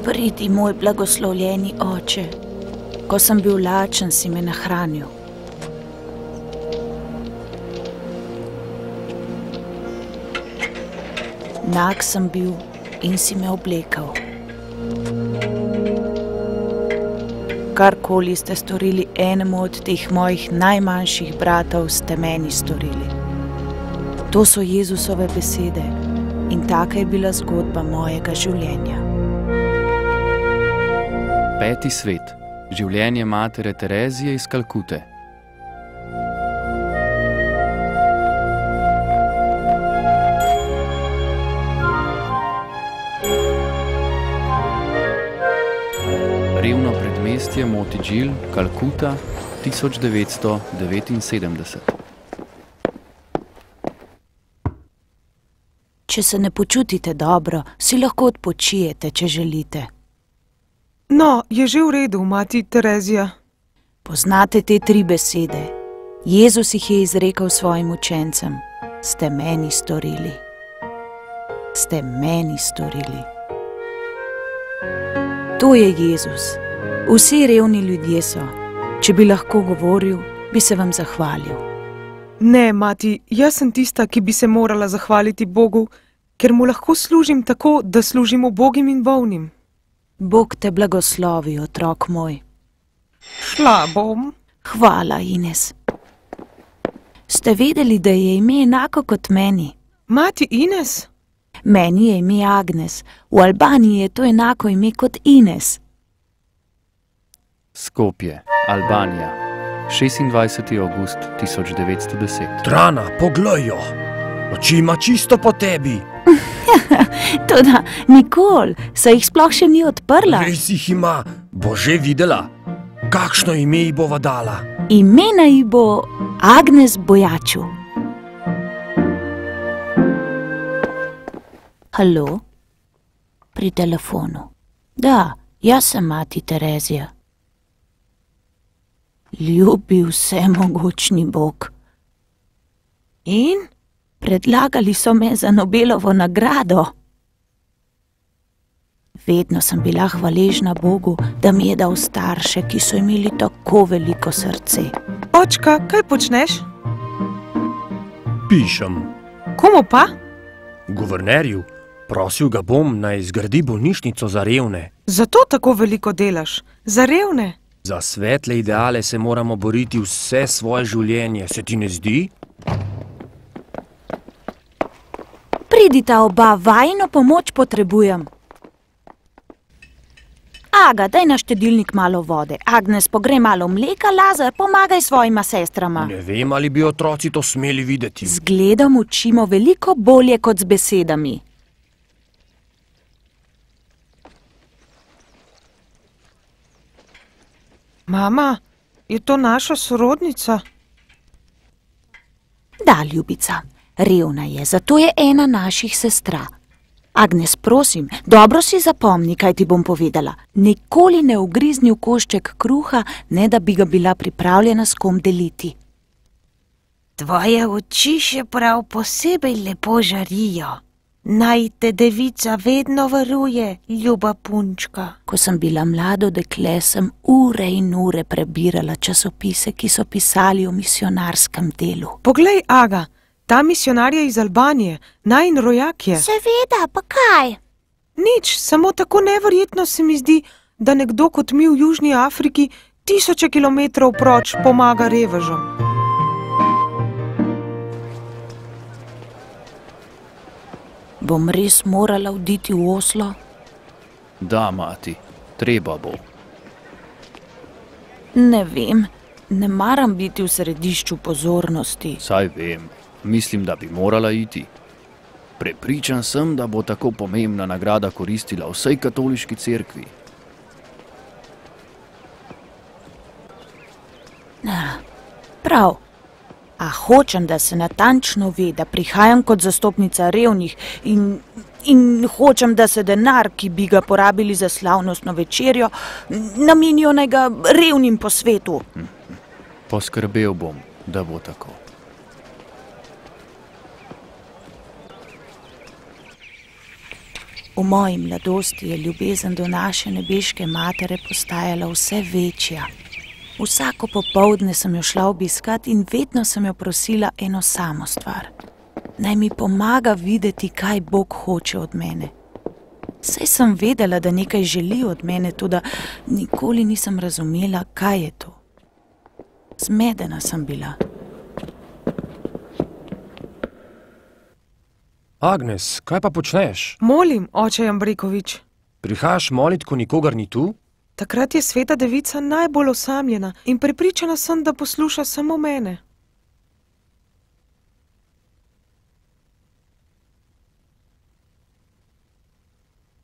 Pridi, moj blagoslovljeni oče. Ko sem bil lačen, si me nahranil. Nag sem bil in si me oblekal. Karkoli ste storili enemu od teh mojih najmanjših bratov, ste meni storili. To so Jezusove besede in taka je bila zgodba mojega življenja. 5. svet. Življenje matere Terezije iz Kalkute. Revno predmestje Motidžil, Kalkuta, 1979. Če se ne počutite dobro, si lahko odpočijete, če želite. No, je že v redu, mati Terezija. Poznate te 3 besede. Jezus jih je izrekel svojim učencem. Ste meni storili. Ste meni storili. To je Jezus. Vsi revni ljudje so. Če bi lahko govoril, bi se vam zahvalil. Ne, mati, jaz sem tista, ki bi se morala zahvaliti Bogu, ker mu lahko služim tako, da služim ubogim in bolnim. Bog te blagoslovi, otrok moj. Šla bom. Hvala, Ines. Ste vedeli, da je ime enako kot meni? Mati Ines? Meni je ime Agnes. V Albaniji je to enako ime kot Ines. Skopje, Albanija. 26. avgust 1910. Trana, poglej jo! Oči ima čisto po tebi. Toda, nikoli, saj jih sploh še ni odprla. Res jih ima, bo že videla. Kakšno ime ji bova dala? Imena ji bo Agnes Bojaču. Halo? Pri telefonu. Da, jaz sem mati Terezija. Ljubi vsemogočni Bog. In? Predlagali so me za Nobelovo nagrado. Vedno sem bila hvaležna Bogu, da mi je dal starše, ki so imeli tako veliko srce. Očka, kaj počneš? Pišem. Komu pa? Guvernerju. Prosil ga bom, naj zgradi bolnišnico za revne. Zato tako veliko delaš? Za revne? Za svetle ideale se moramo boriti vse svoje življenje, se ti ne zdi? Pridita oba, vajino pomoč potrebujem. Aga, daj na štedilnik malo vode. Agnes, pogrej malo mleka, Lazar, pomagaj svojima sestrama. Ne vem, ali bi otroci to smeli videti. Z gledom učimo veliko bolje kot z besedami. Mama, je to naša sorodnica? Da, ljubica, revna je, zato je ena naših sestra. Agnes, prosim, dobro si zapomni, kaj ti bom povedala. Nikoli ne ugrizni v košček kruha, ne da bi ga bila pripravljena s kom deliti. Tvoje oči še prav posebej lepo žarijo. Naj te devica vedno varuje, ljuba punčka. Ko sem bila mlado dekle, sem ure in ure prebirala časopise, ki so pisali o misionarskem delu. Poglej, Aga, ta misionar je iz Albanije, najin rojak je. Seveda, pa kaj? Nič, samo tako neverjetno se mi zdi, da nekdo kot mi v Južni Afriki 1000 kilometrov proč pomaga revežem. Bom res morala oditi v Oslo? Da, mati, treba bo. Ne vem, ne maram biti v središču pozornosti. Saj vem, mislim, da bi morala iti. Prepričan sem, da bo tako pomembna nagrada koristila vsej katoliški cerkvi. Prav. A hočem, da se natančno ve, da prihajam kot zastopnica revnih in hočem, da se denar, ki bi ga porabili za slavnostno večerjo, namenijo naj ga revnim po svetu. Poskrbel bom, da bo tako. V moji mladosti je ljubezen do naše nebeške matere postajala vse večja. Vsako popoldne sem jo šla obiskat in vedno sem jo prosila eno samo stvar. Naj mi pomaga videti, kaj Bog hoče od mene. Saj sem vedela, da nekaj želi od mene, toda nikoli nisem razumela, kaj je to. Zmedena sem bila. Agnes, kaj pa počneš? Molim, oče Jambrekovič. Prihajaš molit, ko nikogar ni tu? Takrat je sveta devica najbolj osamljena in prepričana sem, da posluša samo mene.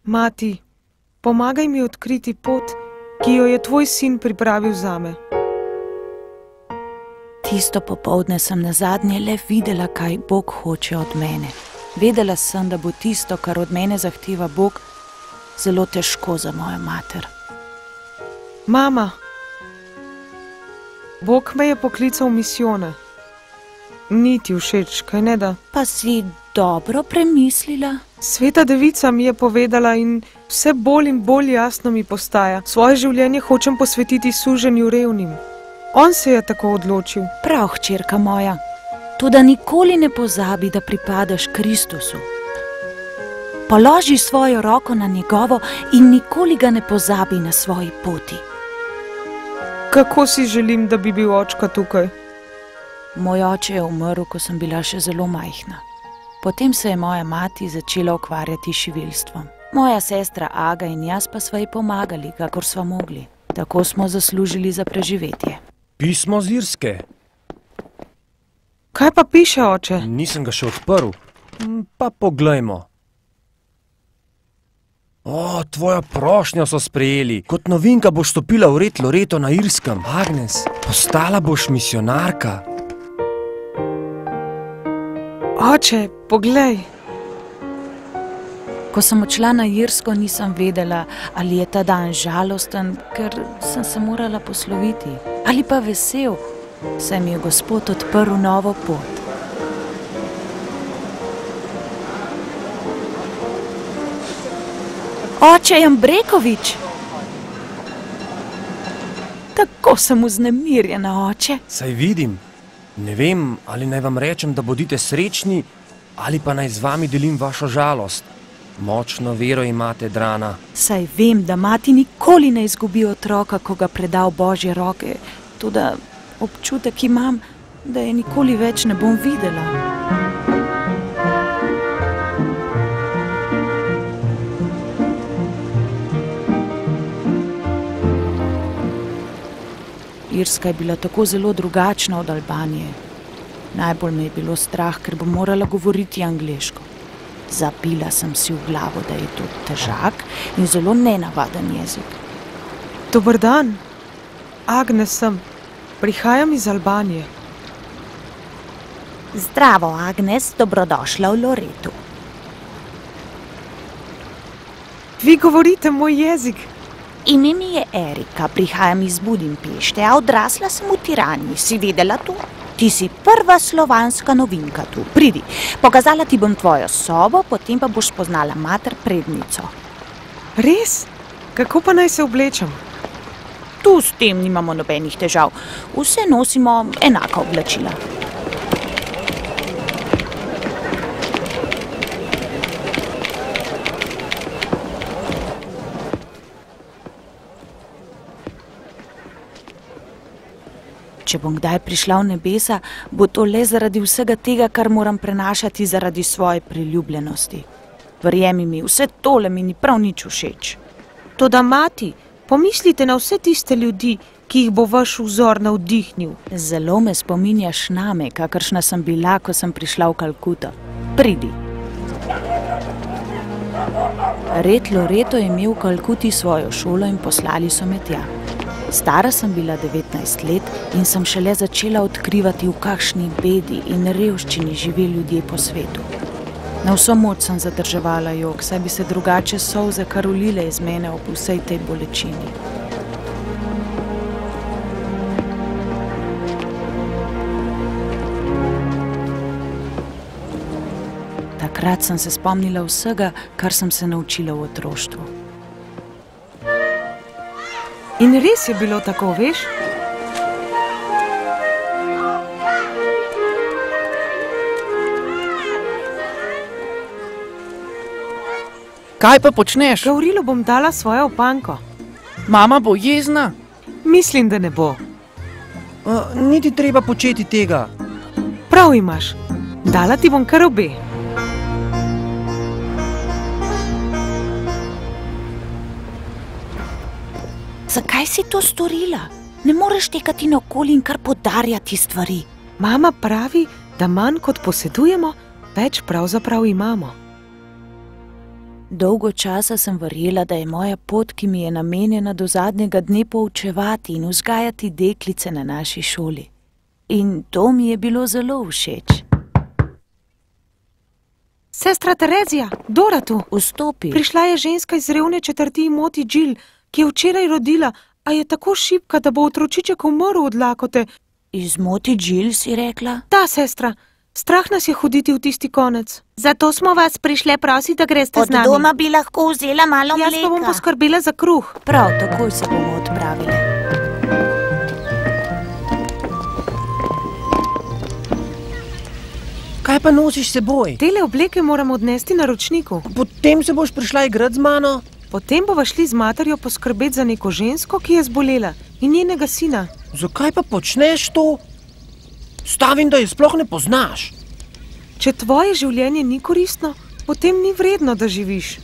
Mati, pomagaj mi odkriti pot, ki jo je tvoj sin pripravil zame. Tisto popoldne sem nazadnje le videla, kaj Bog hoče od mene. Vedela sem, da bo tisto, kar od mene zahteva Bog, zelo težko za mojo mater. Mama, Bog me je poklical v misijone. Ni ti všeč, kaj ne da? Pa si dobro premislila? Sveta devica mi je povedala in vse bolj in bolj jasno mi postaja. Svoje življenje hočem posvetiti služenju revnim. On se je tako odločil. Prav, hčerka moja. Toda nikoli ne pozabi, da pripadaš Kristusu. Položi svojo roko na njegovo in nikoli ga ne pozabi na svoji poti. Kako si želim, da bi bil očka tukaj? Moj oče je umrl, ko sem bila še zelo majhna. Potem se je moja mati začela ukvarjati s šivilstvom. Moja sestra Aga in jaz pa sva ji pomagali, kakor sva mogli. Tako smo zaslužili za preživetje. Pismo z Irske. Kaj pa piše, oče? Nisem ga še odprl. Pa poglejmo. O, tvojo prošnjo so sprejeli. Kot novinka boš stopila v red Loreto na Irskem. Agnes, postala boš misijonarka. Oče, poglej. Ko sem odšla na Irsko, nisem vedela, ali je ta dan žalosten, ker sem se morala posloviti, ali pa vesel, saj mi je Gospod odprl novo pot. Oče Jambrekovič! Tako sem vznemirjena, oče. Saj vidim. Ne vem, ali naj vam rečem, da bodite srečni, ali pa naj z vami delim vašo žalost. Močno vero imate, Drana. Saj vem, da mati nikoli ne izgubi otroka, ko ga preda v Božje roke. Toda občutek imam, da je nikoli več ne bom videla. Irska je bila tako zelo drugačna od Albanije. Najbolj me je bilo strah, ker bom morala govoriti angleško. Zabila sem si v glavo, da je to težak in zelo nenavaden jezik. Dober dan. Agnes sem. Prihajam iz Albanije. Zdravo, Agnes, dobrodošla v Loretu. Vi govorite moj jezik. Ime mi je Erika, prihajam iz Budimpešte, a odrasla sem v Tirani. Si vedela to? Ti si prva slovanska novinka tu. Pridi, pokazala ti bom tvojo sobo, potem pa boš spoznala mater prednico. Res? Kako pa naj se oblečem? Tu s tem nimamo nobenih težav. Vse nosimo enaka oblačila. Če bom kdaj prišla v nebesa, bo to le zaradi vsega tega, kar moram prenašati zaradi svoje priljubljenosti. Verjemi mi, vse tole mi ni prav nič všeč. Toda mati, pomislite na vse tiste ljudi, ki jih bo vaš vzor navdihnil. Zelo me spominjaš name, kakršna sem bila, ko sem prišla v Kalkuto. Pridi. Red Loreto je imel v Kalkuti svojo šolo in poslali so me tja. Stara sem bila 19 let in sem šele začela odkrivati, v kakšni bedi in revščini živi ljudje po svetu. Na vso moč sem zadrževala jok, saj bi se drugače solze kar ulile iz mene ob vsej tej bolečini. Takrat sem se spomnila vsega, kar sem se naučila v otroštvu. In res je bilo tako, veš? Kaj pa počneš? Gavrilu bom dala svojo opanko. Mama bo jezna. Mislim, da ne bo. Niti treba početi tega. Prav imaš. Dala ti bom kar obe. Zakaj si to storila? Ne moreš tekati naokoli in kar podarjati stvari. Mama pravi, da manj kot posedujemo, več pravzaprav imamo. Dolgo časa sem verjela, da je moja pot, ki mi je namenjena do zadnjega dne, poučevati in vzgajati deklice na naši šoli. In to mi je bilo zelo všeč. Sestra Terezija, Dora tu. Vstopi. Prišla je ženska iz revne četrti Moti Jill, ki je včeraj rodila, a je tako šibka, da bo otročiček umrl od lakote. Iz Moti Jill si rekla? Da, sestra. Strah nas je hoditi v tisti konec. Zato smo vas prišle prositi, da greste z nami. Od doma bi lahko vzela malo mleka. Jaz pa bom poskrbela za kruh. Prav, takoj se bomo odpravili. Kaj pa nosiš seboj? Tele obleke moram odnesti na ročniku. Potem se boš prišla igrati z mano? Potem bova šli z materjo poskrbeti za neko žensko, ki je zbolela, in njenega sina. Zakaj pa počneš to? Stavim, da je sploh ne poznaš. Če tvoje življenje ni koristno, potem ni vredno, da živiš.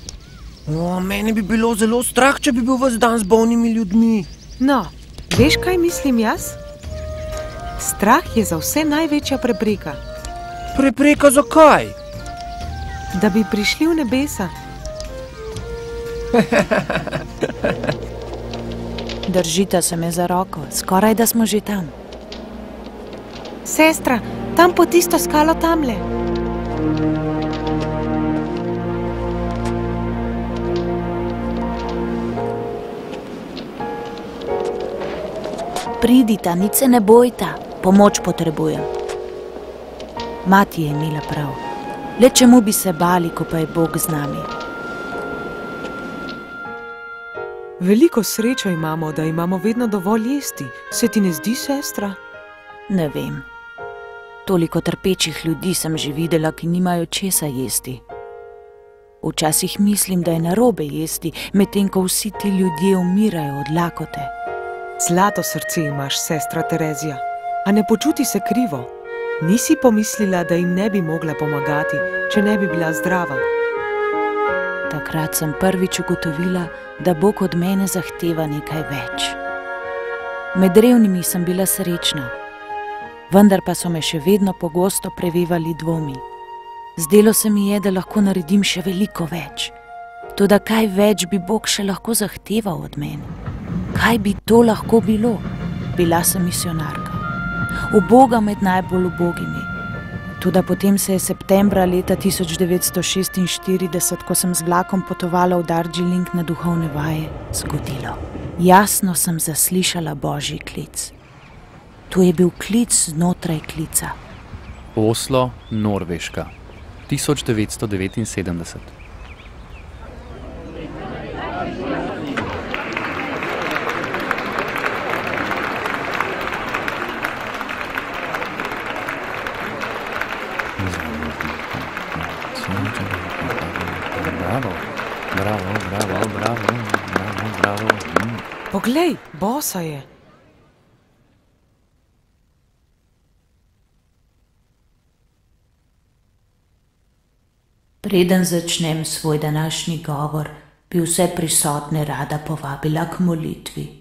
Mene bi bilo zelo strah, če bi bil ves dan z bolnimi ljudmi. No, veš, kaj mislim jaz? Strah je za vse največja prepreka. Prepreka zakaj? Da bi prišli v nebesa. Držita se me za roko, skoraj da smo že tam. Sestra, tam po tisto skalo tamle. Pridita, nič se ne bojta, pomoč potrebujem. Mati je imela prav. Le čemu bi se bali, ko pa je Bog z nami? Veliko srečo imamo, da imamo vedno dovolj jesti. Se ti ne zdi, sestra? Ne vem. Toliko trpečih ljudi sem že videla, ki nimajo česa jesti. Včasih mislim, da je narobe jesti, medtem ko vsi ti ljudje umirajo od lakote. Zlato srce imaš, sestra Terezija. A ne počuti se krivo? Nisi pomislila, da jim ne bi mogla pomagati, če ne bi bila zdrava? Takrat sem prvič ugotovila, da Bog od mene zahteva nekaj več. Med revnimi sem bila srečna, vendar pa so me še vedno pogosto prevevali dvomi. Zdelo se mi je, da lahko naredim še veliko več. Toda kaj več bi Bog še lahko zahteval od mene? Kaj bi to lahko bilo? Bila sem misijonarka. Uboga med najbolj ubogimi. Toda potem se je septembra leta 1946, ko sem z vlakom potovala v Darjeeling na duhovne vaje, zgodilo. Jasno sem zaslišala Božji klic. To je bil klic znotraj klica. Oslo, Norveška, 1979. Bravo. Poglej, bosa je. Preden začnem svoj današnji govor, bi vse prisotne rada povabila k molitvi.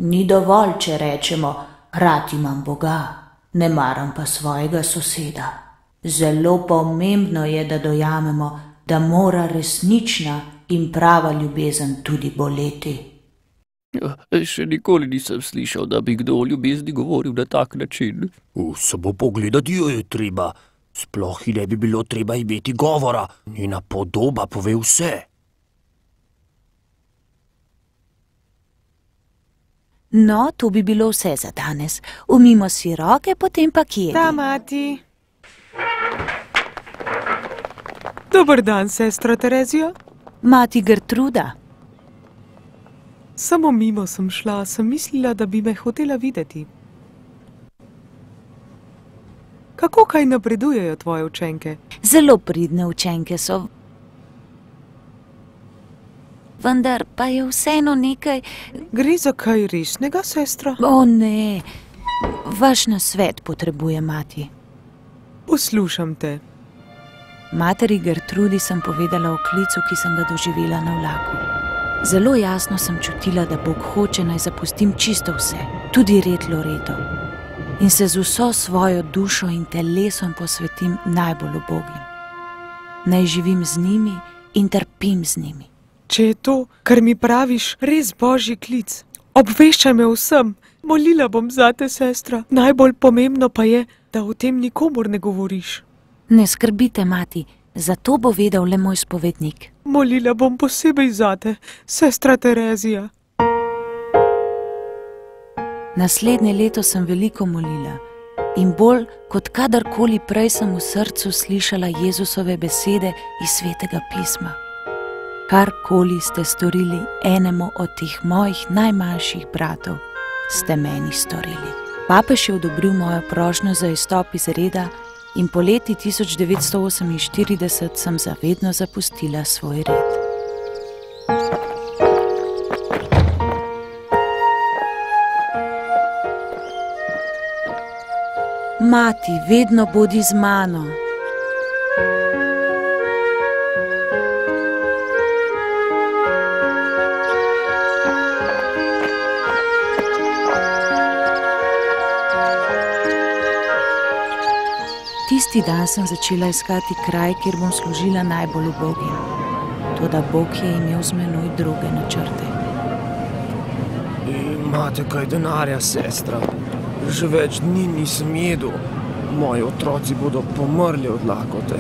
Ni dovolj, če rečemo, rad imam Boga, ne maram pa svojega soseda. Zelo pomembno je, da dojamemo, da mora resnična in prava ljubezen tudi boleti. Še nikoli nisem slišal, da bi kdo o ljubezni govoril na tak način. Samo pogledati jo je treba. Sploh ji ne bi bilo treba imeti govora, njena podoba pove vse. No, to bi bilo vse za danes. Umimo si roke, potem pa kjedi. Da, mati. Dober dan, sestra Terezija. Mati Gertruda. Samo mimo sem šla, sem mislila, da bi me hotela videti. Kako kaj napredujejo tvoje učenke? Zelo pridne učenke so. Vendar pa je vseeno nekaj... Gre za kaj resnega, sestra? O ne, vaš nasvet potrebuje mati. Poslušam te. Materi Gertrudi sem povedala o klicu, ki sem ga doživela na vlaku. Zelo jasno sem čutila, da Bog hoče, naj zapustim čisto vse, tudi red Loreto. In se z vso svojo dušo in telesom posvetim najbolj ubogim. Naj živim z njimi in trpim z njimi. Če je to, kar mi praviš, res božji klic, obveščaj me vsem. Molila bom zate, sestra. Najbolj pomembno pa je, da o tem nikomur ne govoriš. Ne skrbite, mati, za to bo vedel le moj spovednik. Molila bom posebej zate, sestra Terezija. Naslednje leto sem veliko molila in bolj kot kadarkoli prej sem v srcu slišala Jezusove besede iz Svetega pisma. Karkoli ste storili enemu od teh mojih najmanjših bratov, ste meni storili. Papež je odobril mojo prošnjo za izstop iz reda in po leti 1948 sem zavedno zapustila svoj red. Mati, vedno bodi z mano. Tisti dan sem začela iskati kraj, kjer bom služila najbolj ubogim. Toda Bog je imel z menoj druge načrte. Imate kaj denarja, sestra? Že več dni nisem jedel. Moji otroci bodo pomrli od lakote.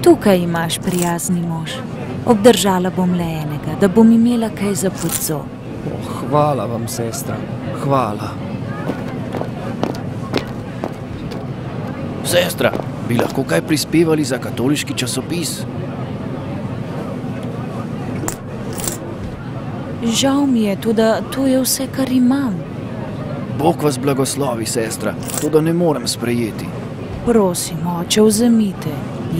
Tukaj imaš, prijazni mož. Obdržala bom le enega, da bom imela kaj za podzo. Hvala vam, sestra. Hvala. Sestra, bi lahko kaj prispevali za katoliški časopis? Žal mi je, toda to je vse, kar imam. Bog vas blagoslovi, sestra, to da ne morem sprejeti. Prosim, oče, vzemite.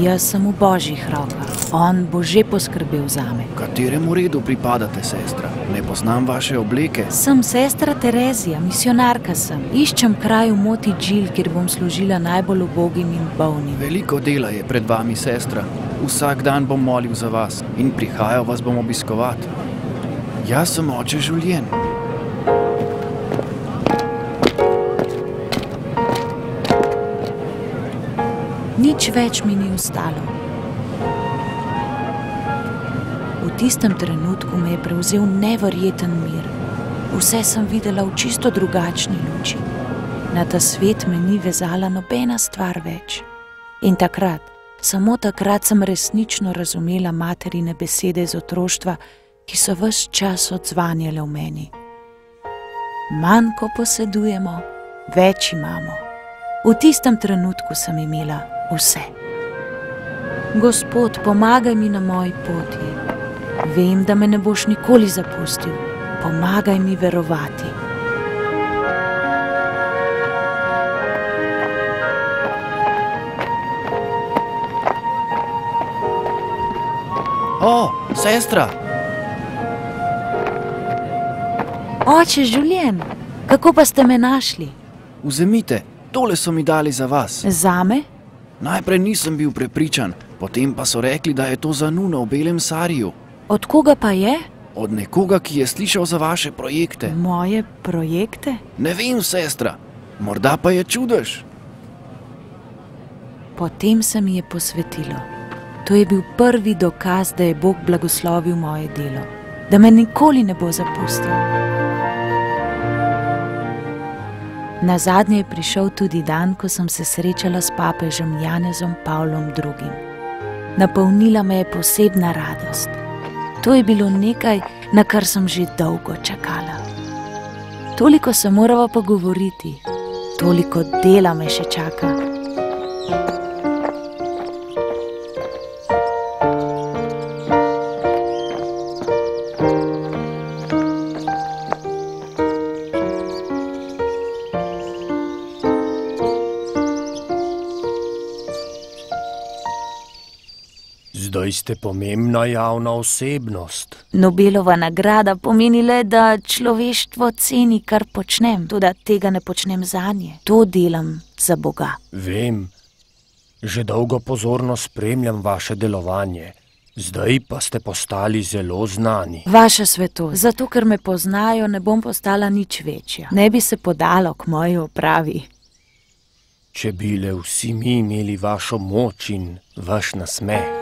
Jaz sem v Božjih rokah. On bo že poskrbel zame. Kateremu redu pripadate, sestra? Ne poznam vaše obleke. Sem sestra Terezija, misionarka sem. Iščem kraj v Moti Džil, kjer bom služila najbolj ubogim in bolnim. Veliko dela je pred vami, sestra. Vsak dan bom molil za vas in prihajal vas bom obiskovati. Jaz sem oče Julien. Nič več mi ni ostalo. V tistem trenutku me je prevzel neverjeten mir. Vse sem videla v čisto drugačni luči. Na ta svet me ni vezala nobena stvar več. In takrat, samo takrat sem resnično razumela materine besede iz otroštva, ki so ves čas odzvanjale v meni. Manj, ko posedujemo, več imamo. V tistem trenutku sem imela vse. Gospod, pomagaj mi na moji poti. Vem, da me ne boš nikoli zapustil. Pomagaj mi verovati. O, sestra! Oče Julien, kako pa ste me našli? Vzemite, tole so mi dali za vas. Zame? Najprej nisem bil prepričan, potem pa so rekli, da je to za nuno v belem sariju. Od koga pa je? Od nekoga, ki je slišal za vaše projekte. Moje projekte? Ne vem, sestra, morda pa je čudež. Potem se mi je posvetilo. To je bil prvi dokaz, da je Bog blagoslovil moje delo, da me nikoli ne bo zapustil. Nazadnje je prišel tudi dan, ko sem se srečala s papežem Janezom Pavlom II. Napolnila me je posebna radost. To je bilo nekaj, na kar sem že dolgo čakala. Toliko se morava pogovoriti, toliko dela me še čaka. Zdaj ste pomembna javna osebnost. Nobelova nagrada pomeni le, da človeštvo ceni, kar počnem, toda tega ne počnem zanje. To delam za Boga. Vem, že dolgo pozorno spremljam vaše delovanje. Zdaj pa ste postali zelo znani. Vaša svetost, zato ker me poznajo, ne bom postala nič večja. Ne bi se podalo k moji opravi. Če bi le vsi mi imeli vašo moč in vaš nasmeh.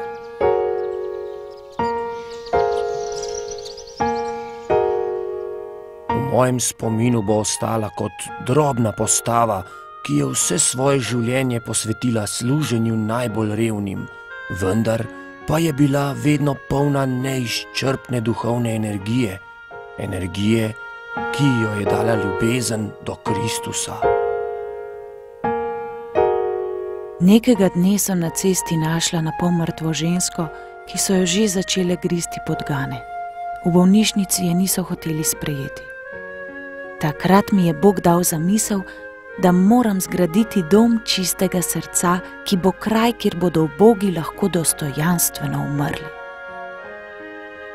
V mojem spominu bo ostala kot drobna postava, ki je vse svoje življenje posvetila služenju najbolj revnim, vendar pa je bila vedno polna neizčrpne duhovne energije, ki jo je dala ljubezen do Kristusa. Nekega dne sem na cesti našla na pol mrtvo žensko, ki so jo že začele gristi podgane. V bolnišnici je niso hoteli sprejeti. Takrat mi je Bog dal zamisel, da moram zgraditi dom čistega srca, ki bo kraj, kjer bodo ubogi lahko dostojanstveno umrli.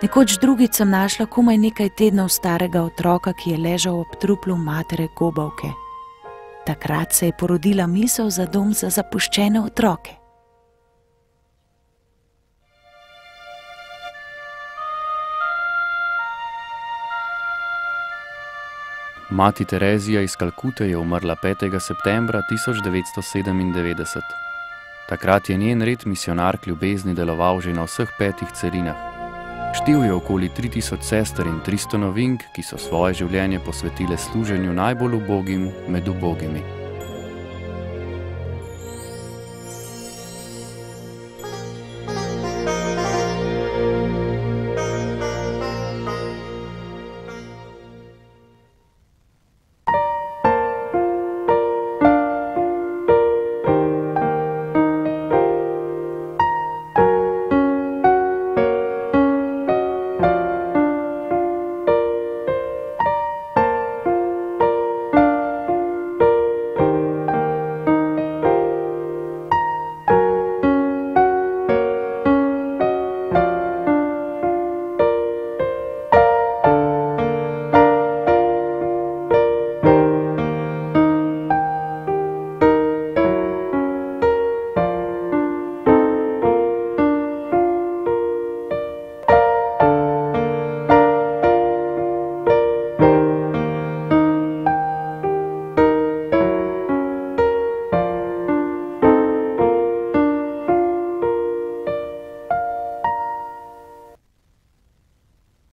Nekoč drugič sem našla komaj nekaj tednov starega otroka, ki je ležal ob truplu matere Gobavke. Takrat se je porodila misel za dom za zapuščene otroke. Mati Terezija iz Kalkute je umrla 5. septembra 1997. Takrat je njen red misionark ljubezni deloval že na vseh 5 celinah. Štel je okoli 3000 sester in 300 novink, ki so svoje življenje posvetile služenju najbolj ubogim med ubogimi.